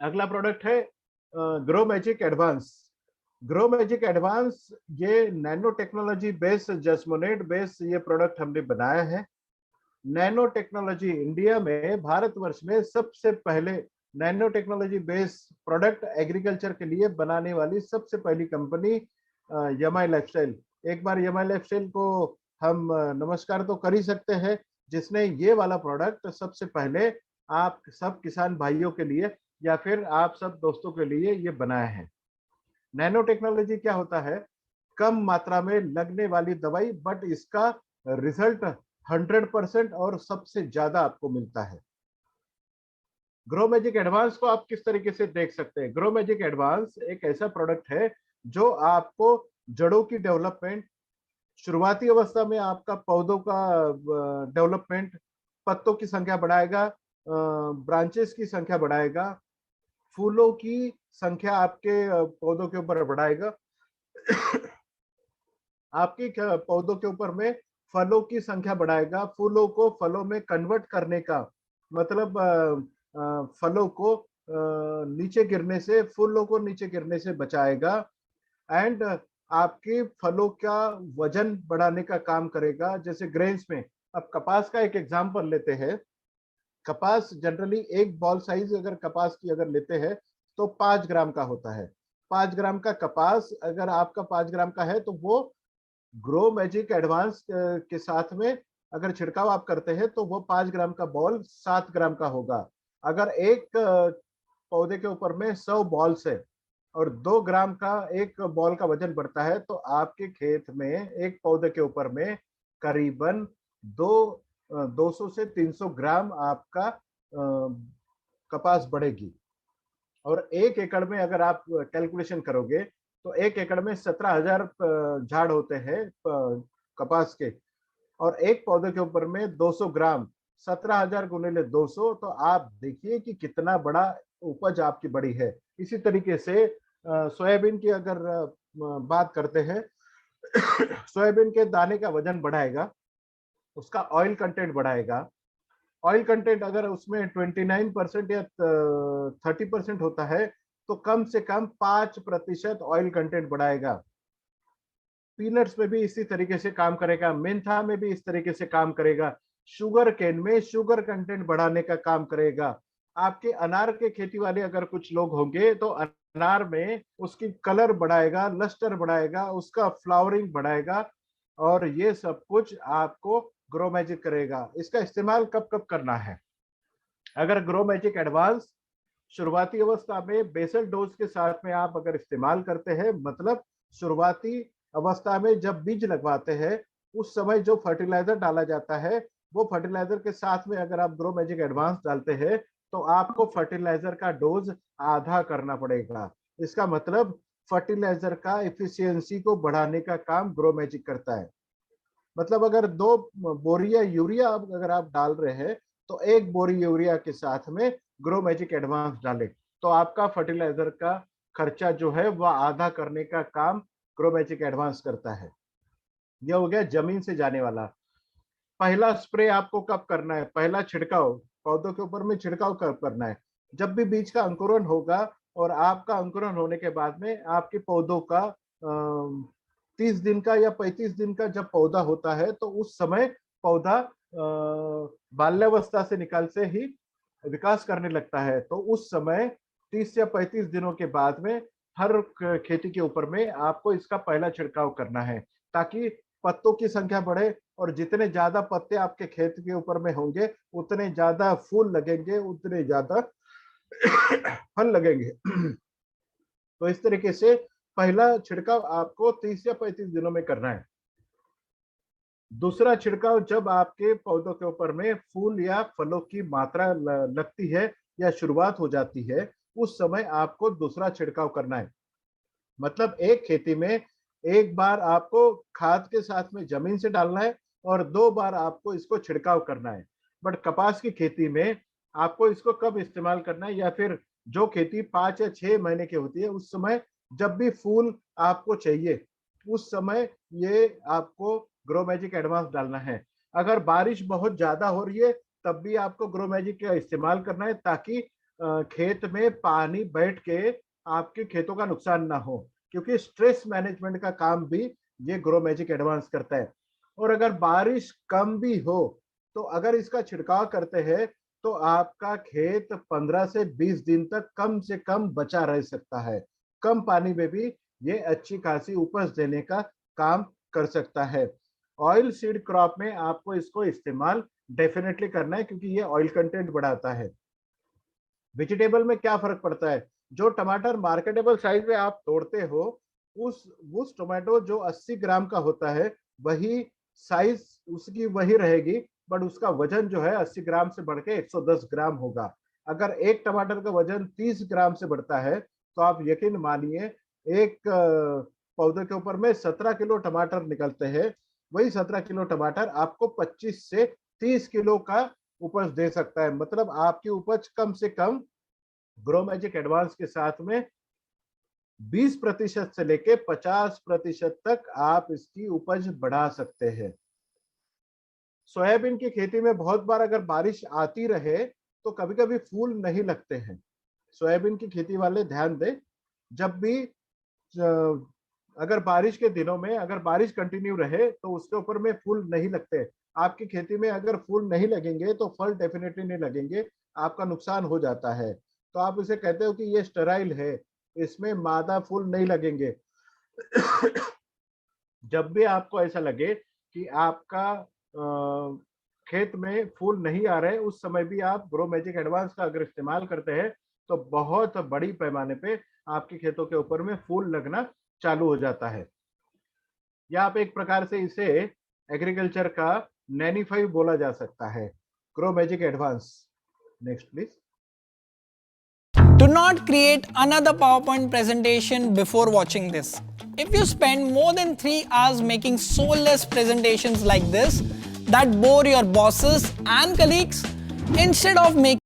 अगला प्रोडक्ट है grow magic advance. Grow magic advance ये नैनो टेक्नोलॉजी बेस्ड जस्मोनेट बेस्ड ये प्रोडक्ट हमने बनाया है। नैनो टेक्नोलॉजी इंडिया में भारतवर्ष में सबसे पहले nano technology based product agriculture के लिए बनाने वाली सबसे पहली कंपनी यमाई लाइफस्टाइल। एक बार यमाई लाइफस्टाइल को हम नमस्कार तो कर ही सकते हैं, जिसने ये वाला प्रोडक्ट सबसे पहले आप सब किसान भाइयों के लिए या फिर आप सब दोस्तों के लिए ये बनाया है। नैनो टेक्नोलॉजी क्या होता है? कम मात्रा में लगने वाली दवाई, बट इसका रिजल्ट 100% और सबसे ज्यादा आपको मिलता है। ग्रो मैजिक एडवांस को आप किस तरीके से देख सकते हैं? ग्रो मैजिक एडवांस एक ऐसा प्रोडक्ट है जो आपको जड़ों की डेवलपमेंट, शुरुआती अवस्था में आपका पौधों का डेवलपमेंट, पत्तों की संख्या बढ़ाएगा, ब्रांचेस की संख्या बढ़ाएगा, फूलों की संख्या आपके पौधों के ऊपर बढ़ाएगा आपके पौधों के ऊपर में फलों की संख्या बढ़ाएगा, फूलों को फलों में कन्वर्ट करने का मतलब फलों को नीचे गिरने से, फूलों को नीचे गिरने से बचाएगा। एंड आपके फलों का वजन बढ़ाने का काम करेगा। जैसे ग्रेन्स में, अब कपास का एक एग्जांपल लेते हैं। कपास जनरली एक बॉल साइज अगर कपास की अगर लेते हैं तो 5 ग्राम का होता है। 5 ग्राम का कपास अगर आपका 5 ग्राम का है तो वो ग्रो मैजिक एडवांस के साथ में अगर छिड़काव आप करते हैं तो वो 5 ग्राम का बॉल 7 ग्राम का होगा। अगर एक पौधे के ऊपर में 100 बॉल्स है और 2 ग्राम का एक बॉल का वजन बढ़ता है तो आपके खेत में एक पौधे के ऊपर में करीबन 200 से 300 ग्राम आपका कपास बढ़ेगी। और 1 एकड़ में अगर आप कैलकुलेशन करोगे तो 1 एकड़ में 17,000 झाड़ होते हैं कपास के, और एक पौधे के ऊपर में 200 ग्राम, 17,000 गुणिले 200, तो आप देखिए कि कितना बड़ा उपज आपकी बड़ी है। इसी तरीके से सोयाबीन की अगर बात करते हैं सोयाबीन के दाने का वजन बढ़ाएगा, उसका ऑयल कंटेंट बढ़ाएगा। ऑयल कंटेंट अगर उसमें 29% या 30% होता है तो कम से कम 5% ऑयल कंटेंट बढ़ाएगा। पीनट्स में भी इसी तरीके से काम करेगा, मेंथा में भी इस तरीके से काम करेगा, शुगर केन में शुगर कंटेंट बढ़ाने का काम करेगा। आपके अनार के खेती वाले अगर कुछ लोग होंगे तो अनार में उसकी कलर बढ़ाएगा, लस्टर बढ़ाएगा, उसका फ्लावरिंग बढ़ाएगा, और ये सब कुछ आपको ग्रो मैजिक करेगा। इसका इस्तेमाल कब कब करना है? अगर ग्रो मैजिक एडवांस शुरुआती अवस्था में बेसल डोज के साथ में आप अगर इस्तेमाल करते हैं, मतलब शुरुआती अवस्था में जब बीज लगवाते हैं उस समय जो फर्टिलाइजर डाला जाता है वो फर्टिलाइजर के साथ में अगर आप ग्रो मैजिक एडवांस डालते हैं तो आपको फर्टिलाइजर का डोज आधा करना पड़ेगा। इसका मतलब फर्टिलाइजर का इफिशियंसी को बढ़ाने का काम ग्रो मैजिक करता है। मतलब अगर 2 बोरिया यूरिया अगर आप डाल रहे हैं तो 1 बोरी यूरिया के साथ में ग्रो मैजिक एडवांस डालें तो आपका फर्टिलाइजर का खर्चा जो है वह आधा करने का काम ग्रो मैजिक एडवांस करता है। यह हो गया जमीन से जाने वाला। पहला स्प्रे आपको कब करना है? पहला छिड़काव पौधों के ऊपर में छिड़काव कब करना है? जब भी बीज का अंकुरण होगा, और आपका अंकुरण होने के बाद में आपके पौधों का 30 दिन का या 35 दिन का जब पौधा होता है तो उस समय पौधा बाल्यावस्था से निकाल से ही विकास करने लगता है। तो उस समय 30 या 35 दिनों के बाद में हर खेती के ऊपर में आपको इसका पहला छिड़काव करना है, ताकि पत्तों की संख्या बढ़े, और जितने ज्यादा पत्ते आपके खेत के ऊपर में होंगे उतने ज्यादा फूल लगेंगे, उतने ज्यादा फल लगेंगे। तो इस तरीके से पहला छिड़काव आपको 30 या 35 दिनों में करना है। दूसरा छिड़काव जब आपके पौधों के ऊपर में फूल या फलों की मात्रा लगती है या शुरुआत हो जाती है, उस समय आपको दूसरा छिड़काव करना है। मतलब एक खेती में एक बार आपको खाद के साथ में जमीन से डालना है और 2 बार आपको इसको छिड़काव करना है। बट कपास की खेती में आपको इसको कब इस्तेमाल करना है, या फिर जो खेती 5 या 6 महीने की होती है उस समय जब भी फूल आपको चाहिए उस समय ये आपको ग्रो मैजिक एडवांस डालना है। अगर बारिश बहुत ज्यादा हो रही है तब भी आपको ग्रो मैजिक का इस्तेमाल करना है, ताकि खेत में पानी बैठ के आपके खेतों का नुकसान ना हो, क्योंकि स्ट्रेस मैनेजमेंट का काम भी ये ग्रो मैजिक एडवांस करता है। और अगर बारिश कम भी हो तो अगर इसका छिड़काव करते हैं तो आपका खेत 15 से 20 दिन तक कम से कम बचा रह सकता है। कम पानी में भी ये अच्छी खासी उपज देने का काम कर सकता है। ऑयल सीड क्रॉप में आपको इसको इस्तेमाल डेफिनेटली करना है, क्योंकि ये ऑयल कंटेंट बढ़ाता है। वेजिटेबल में क्या फर्क पड़ता है? जो टमाटर मार्केटेबल साइज में आप तोड़ते हो, उस टोमेटो जो 80 ग्राम का होता है वही साइज उसकी वही रहेगी, बट उसका वजन जो है 80 ग्राम से बढ़ के 110 ग्राम होगा। अगर एक टमाटर का वजन 30 ग्राम से बढ़ता है तो आप यकीन मानिए एक पौधे के ऊपर में 17 किलो टमाटर निकलते हैं। वही 17 किलो टमाटर आपको 25 से 30 किलो का उपज दे सकता है। मतलब आपकी उपज कम से कम ग्रो मैजिक एडवांस के साथ में 20% से लेके 50% तक आप इसकी उपज बढ़ा सकते हैं। सोयाबीन की खेती में बहुत बार अगर बारिश आती रहे तो कभी कभी फूल नहीं लगते हैं। सोयाबीन की खेती वाले ध्यान दें, जब भी अगर बारिश के दिनों में अगर बारिश कंटिन्यू रहे तो उसके ऊपर में फूल नहीं लगते। आपकी खेती में अगर फूल नहीं लगेंगे तो फल डेफिनेटली नहीं लगेंगे, आपका नुकसान हो जाता है। तो आप इसे कहते हो कि ये स्टेराइल है, इसमें मादा फूल नहीं लगेंगे। जब भी आपको ऐसा लगे कि आपका खेत में फूल नहीं आ रहे, उस समय भी आप ग्रो मैजिक एडवांस का अगर इस्तेमाल करते हैं तो बहुत बड़ी पैमाने पे आपके खेतों के ऊपर में फूल लगना चालू हो जाता है। या आप एक प्रकार से इसे एग्रीकल्चर का नैनीफाइव बोला जा सकता है, grow magic advance. Next please. Do not create another PowerPoint presentation before watching this. If you spend more than 3 hours making soulless presentations like this that bore your bosses and colleagues, instead of making